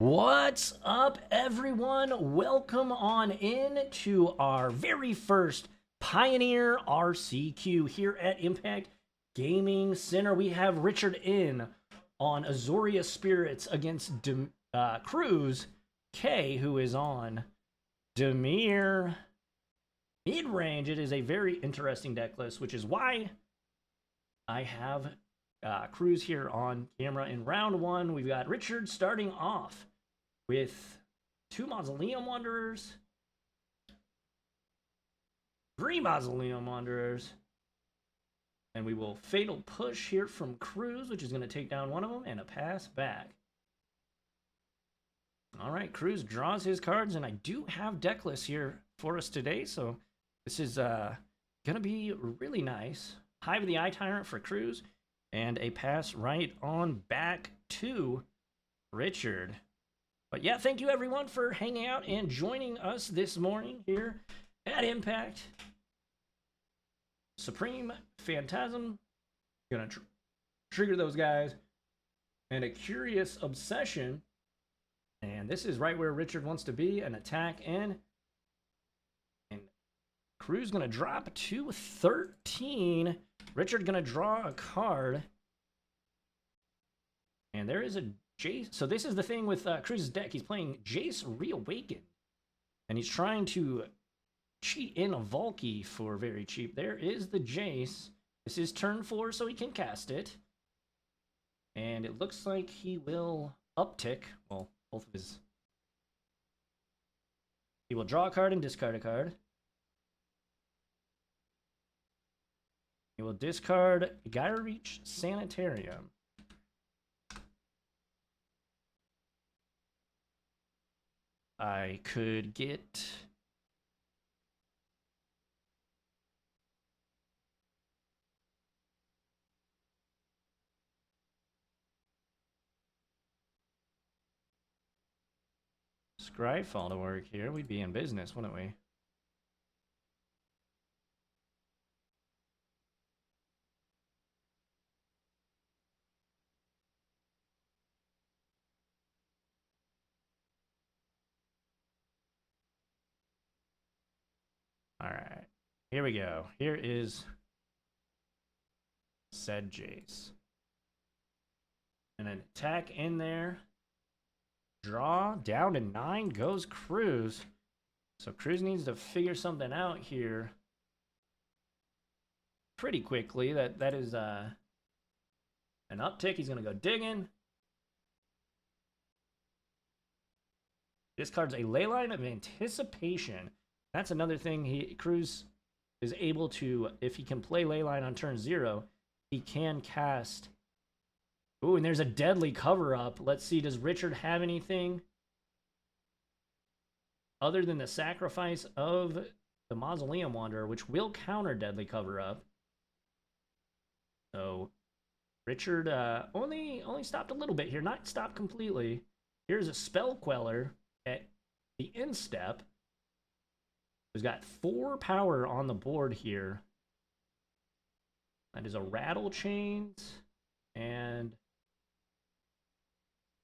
What's up, everyone? Welcome on in to our very first Pioneer RCQ here at Impact Gaming Center. We have Richard in on Azorius Spirits against Cruz, K, who is on Dimir Midrange. It is a very interesting deck list, which is why I have Cruz here on camera. In round one, we've got Richard starting off with 2 Mausoleum Wanderers, 3 Mausoleum Wanderers, and we will Fatal Push here from Cruz, which is going to take down one of them, and a pass back. All right, Cruz draws his cards, and I do have deck lists here for us today, so this is going to be really nice. Hive of the Eye Tyrant for Cruz, and a pass right on back to Richard. But yeah, thank you everyone for hanging out and joining us this morning here at Impact. Supreme Phantasm, gonna trigger those guys, and a Curious Obsession. And this is right where Richard wants to be, an attack in. And Cruz gonna drop to 13. Richard gonna draw a card. And there is a Jace. So this is the thing with Cruz's deck. He's playing Jace Reawakened. And he's trying to cheat in a Valky for very cheap. There is the Jace. This is turn 4, so he can cast it. And it looks like he will uptick. Well, both of his. He will draw a card and discard a card. He will discard Gyre Reach Sanitarium. I could get Scryfall to work here. We'd be in business, wouldn't we? All right, here we go. Here is said Jace. And an attack in there. Draw, down to 9 goes Cruz. So Cruz needs to figure something out here pretty quickly. That is an uptick. He's going to go digging. This card's a Leyline of Anticipation. That's another thing Cruz is able to, if he can play Leyline on turn 0, he can cast. Ooh, and there's a Deadly Cover-Up. Let's see, does Richard have anything other than the sacrifice of the Mausoleum Wanderer, which will counter Deadly Cover-Up? So Richard only stopped a little bit here, not stopped completely. Here's a Spell Queller at the instep. He's got 4 power on the board here. That is a Rattle Chains, and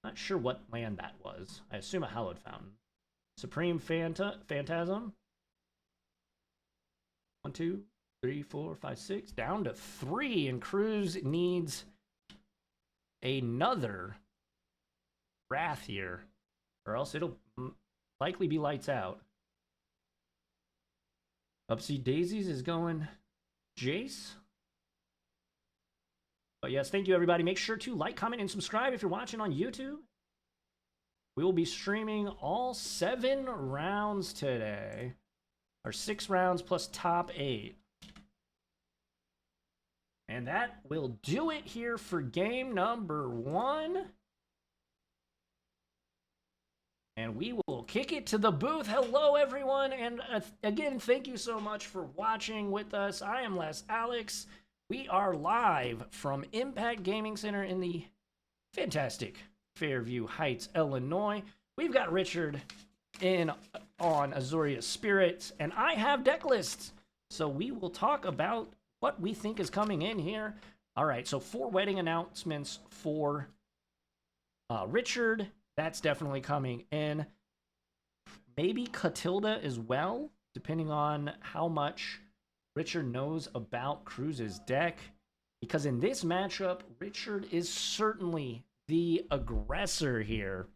not sure what land that was. I assume a Hallowed Fountain. Supreme Phantasm. 1, 2, 3, 4, 5, 6. Down to 3, and Cruz needs another Wrath here, or else it'll likely be lights out. Upsy Daisies is going Jace. But yes, thank you everybody. Make sure to like, comment, and subscribe if you're watching on YouTube. We will be streaming all 7 rounds today. Or 6 rounds plus top 8. And that will do it here for game number 1. And we will kick it to the booth. Hello, everyone. And again, thank you so much for watching with us. I am Les Alex. We are live from Impact Gaming Center in the fantastic Fairview Heights, Illinois. We've got Richard in on Azorius Spirits, and I have deck lists. So we will talk about what we think is coming in here. All right, so 4 wedding announcements for Richard. That's definitely coming. And maybe Catilda as well, depending on how much Richard knows about Cruz's deck. Because in this matchup, Richard is certainly the aggressor here.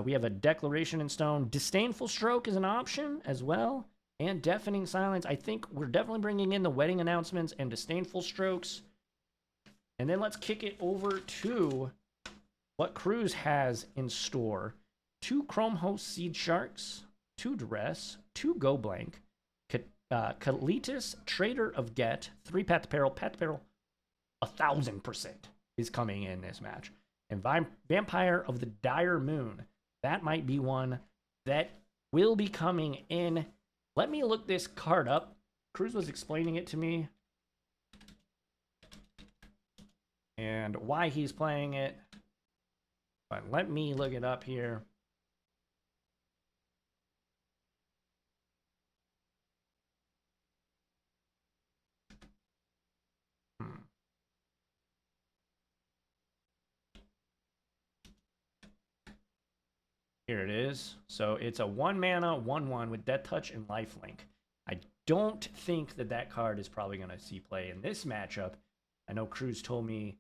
We have a Declaration in Stone. Disdainful Stroke is an option as well. And Deafening Silence. I think we're definitely bringing in the Wedding Announcements and Disdainful Strokes. And then let's kick it over to what Cruz has in store. 2 Chrome Host Seed Sharks, 2 Duress, 2 Go Blank, Kalitas, Trader of Get, 3 Path to Peril. Path to Peril, 1000% is coming in this match. And Vampire of the Dire Moon. That might be one that will be coming in. Let me look this card up. Cruz was explaining it to me. And why he's playing it. But let me look it up here. Here it is. So it's a 1 mana, 1/1 with Death Touch and Lifelink. I don't think that that card is probably going to see play in this matchup. I know Cruz told me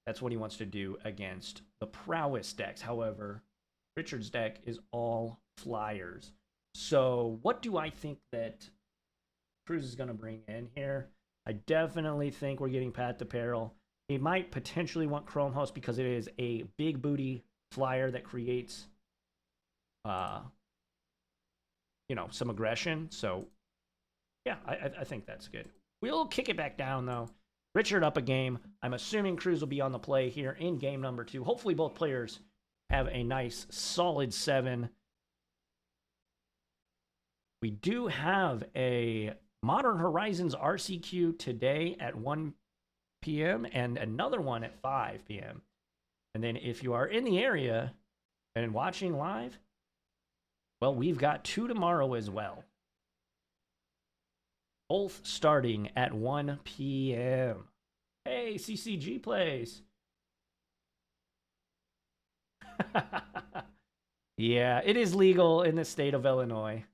that's what he wants to do against the Prowess decks. However, Richard's deck is all flyers. So what do I think that Cruz is going to bring in here? I definitely think we're getting Path to Peril. He might potentially want Chrome Host because it is a big booty flyer that creates some aggression. So yeah, I think that's good. We'll kick it back down though. Richard up a game. I'm assuming Cruz will be on the play here in game number 2. Hopefully both players have a nice solid 7. We do have a Modern Horizons RCQ today at 1 p.m. and another one at 5 p.m. And then if you are in the area and watching live, well, we've got 2 tomorrow as well. Both starting at 1 p.m. Hey, CCG plays. Yeah, it is legal in the state of Illinois.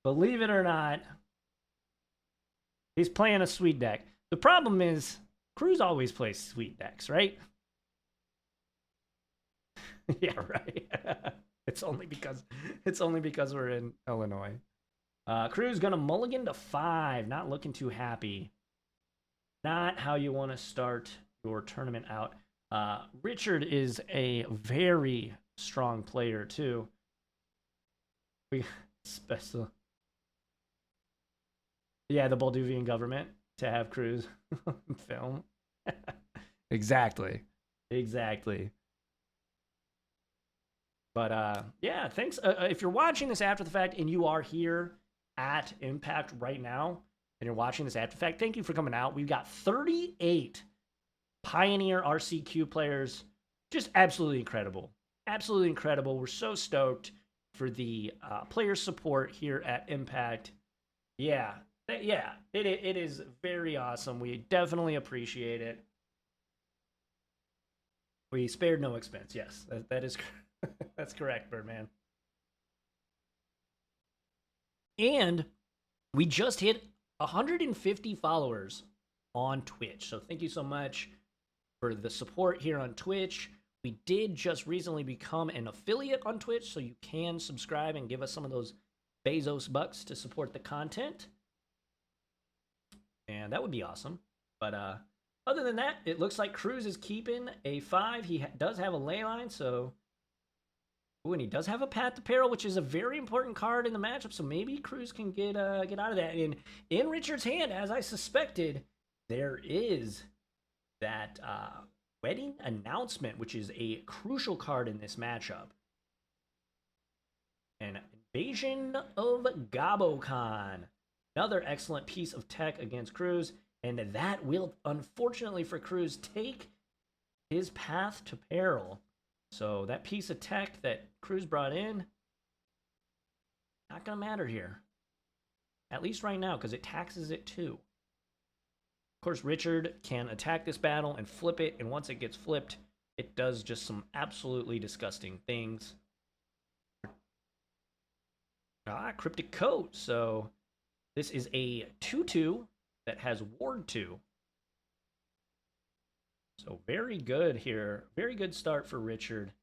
Believe it or not, he's playing a sweet deck. The problem is, Cruz always plays sweet decks, right? Yeah, right. It's only because we're in Illinois. Cruz gonna mulligan to 5. Not looking too happy. Not how you want to start your tournament out. Richard is a very strong player too. We special. Yeah, the Moldovan government to have Cruz film. Exactly. But yeah, thanks. If you're watching this after the fact and you are here at Impact right now and you're watching this after the fact, thank you for coming out. We've got 38 Pioneer RCQ players. Just absolutely incredible. Absolutely incredible. We're so stoked for the player support here at Impact. Yeah, it is very awesome. We definitely appreciate it. We spared no expense. Yes, that is that's correct, Birdman. And we just hit 150 followers on Twitch. So thank you so much for the support here on Twitch. We did just recently become an affiliate on Twitch, so you can subscribe and give us some of those Bezos bucks to support the content. And that would be awesome. But other than that, it looks like Cruz is keeping a 5. He does have a ley line, so... Ooh, and he does have a Path to Peril, which is a very important card in the matchup, so maybe Cruz can get out of that. And in Richard's hand, as I suspected, there is that Wedding Announcement, which is a crucial card in this matchup. And Invasion of Gabokhan. Another excellent piece of tech against Cruz. And that will, unfortunately for Cruz, take his Path to Peril. So that piece of tech that Cruz brought in, not going to matter here. At least right now, because it taxes it too. Of course, Richard can attack this battle and flip it, and once it gets flipped, it does just some absolutely disgusting things. Cryptic Coat. So this is a 2/2 that has Ward 2. So very good here. Very good start for Richard.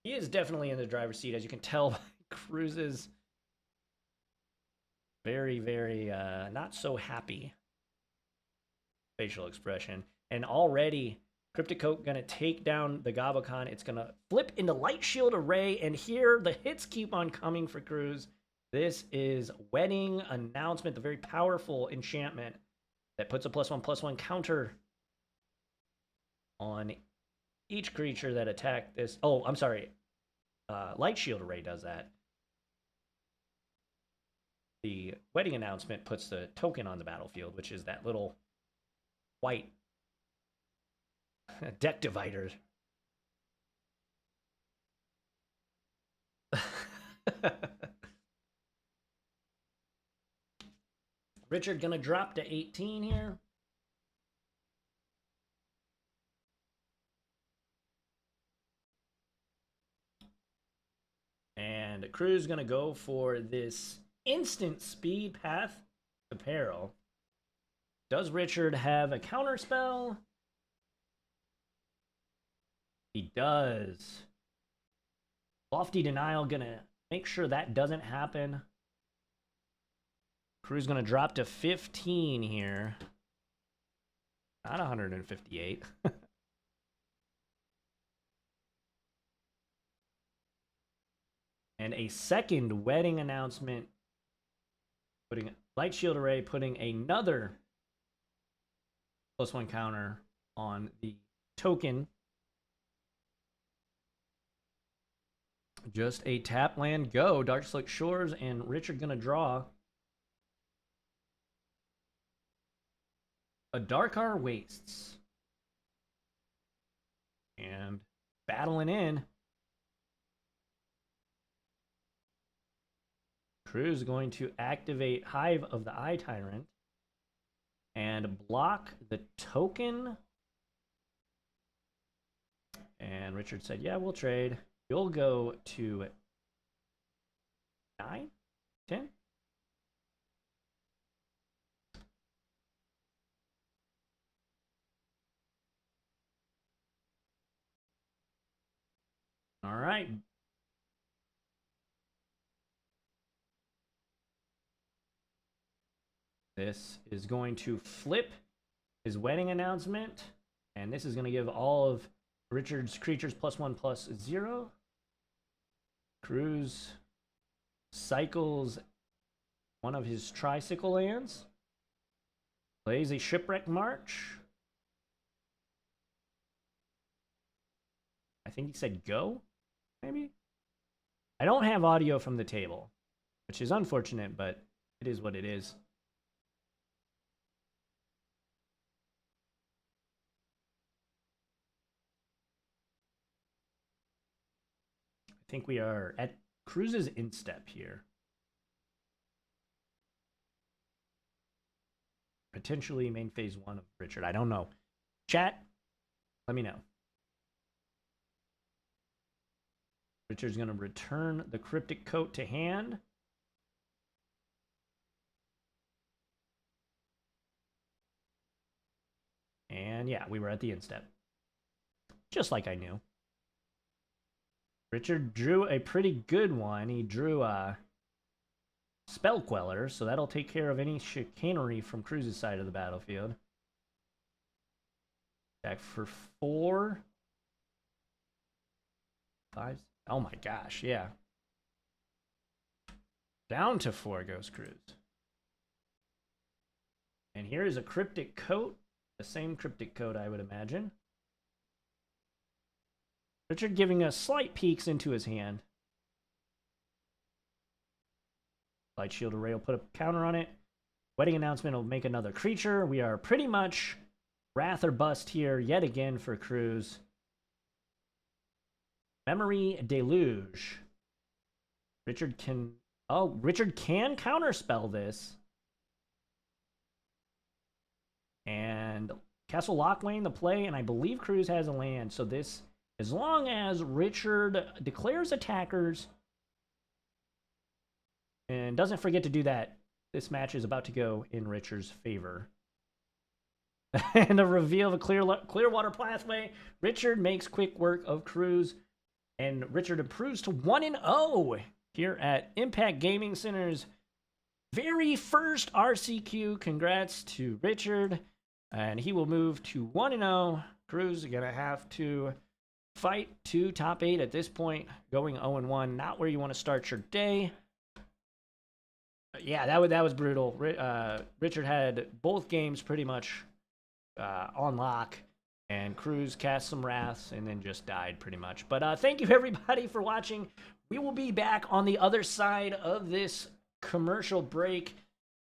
He is definitely in the driver's seat, as you can tell by Cruz's very, very not so happy facial expression. And already, Cryptic Coat gonna take down the Gabocon. It's gonna flip into Light Shield Array, and here the hits keep on coming for Cruz. This is Wedding Announcement, the very powerful enchantment that puts a +1/+1 counter on each creature that attack this. Oh, I'm sorry. Light Shield Array does that. The Wedding Announcement puts the token on the battlefield, which is that little white deck divider. Richard gonna drop to 18 here. And Cruz gonna go for this instant speed path to peril. Does Richard have a counter spell? He does. Lofty Denial gonna make sure that doesn't happen. Cruz gonna drop to 15 here. Not 158. And a second Wedding Announcement, putting Light Shield Array, putting another +1 counter on the token. Just a tap land go. Dark Slick Shores, and Richard gonna draw a Darkar Wastes. And battling in. Cruz is going to activate Hive of the Eye Tyrant and block the token. And Richard said, yeah, we'll trade. You'll go to 9, 10. All right. This is going to flip his Wedding Announcement, and this is going to give all of Richard's creatures +1/+0. Cruz cycles one of his Tricycle lands, plays a Shipwreck March. I think he said go, maybe? I don't have audio from the table, which is unfortunate, but it is what it is. I think we are at Cruz's instep here. Potentially main phase 1 of Richard. I don't know. Chat, let me know. Richard's going to return the Cryptic Coat to hand. And yeah, we were at the instep. Just like I knew. Richard drew a pretty good one. He drew a Spell Queller, so that'll take care of any chicanery from Cruz's side of the battlefield. Back for 4. 5. Oh my gosh, yeah. Down to 4 goes Cruz. And here is a Cryptic Coat. The same Cryptic Coat, I would imagine. Richard giving us slight peeks into his hand. Light Shield Array will put a counter on it. Wedding Announcement will make another creature. We are pretty much Wrath or Bust here yet again for Cruz. Memory Deluge. Richard can... Oh, Richard can counterspell this. And Castle Lockwayne the play, and I believe Cruz has a land. So this, as long as Richard declares attackers and doesn't forget to do that, this match is about to go in Richard's favor. And a reveal of a Clearwater pathway. Richard makes quick work of Cruz, and Richard improves to 1-0 here at Impact Gaming Center's very first RCQ. Congrats to Richard, and he will move to 1-0. Cruz is gonna have to fight to top 8 at this point, going 0-1. Not where you want to start your day. Yeah, that was brutal. Richard had both games pretty much on lock, and Cruz cast some wraths and then just died pretty much. But thank you everybody for watching. We will be back on the other side of this commercial break.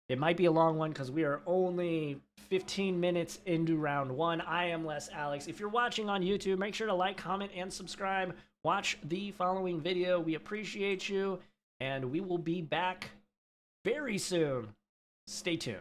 It might be a long one because we are only 15 minutes into round 1. I am Les Alex. If you're watching on YouTube, make sure to like, comment, and subscribe. Watch the following video. We appreciate you, and we will be back very soon. Stay tuned.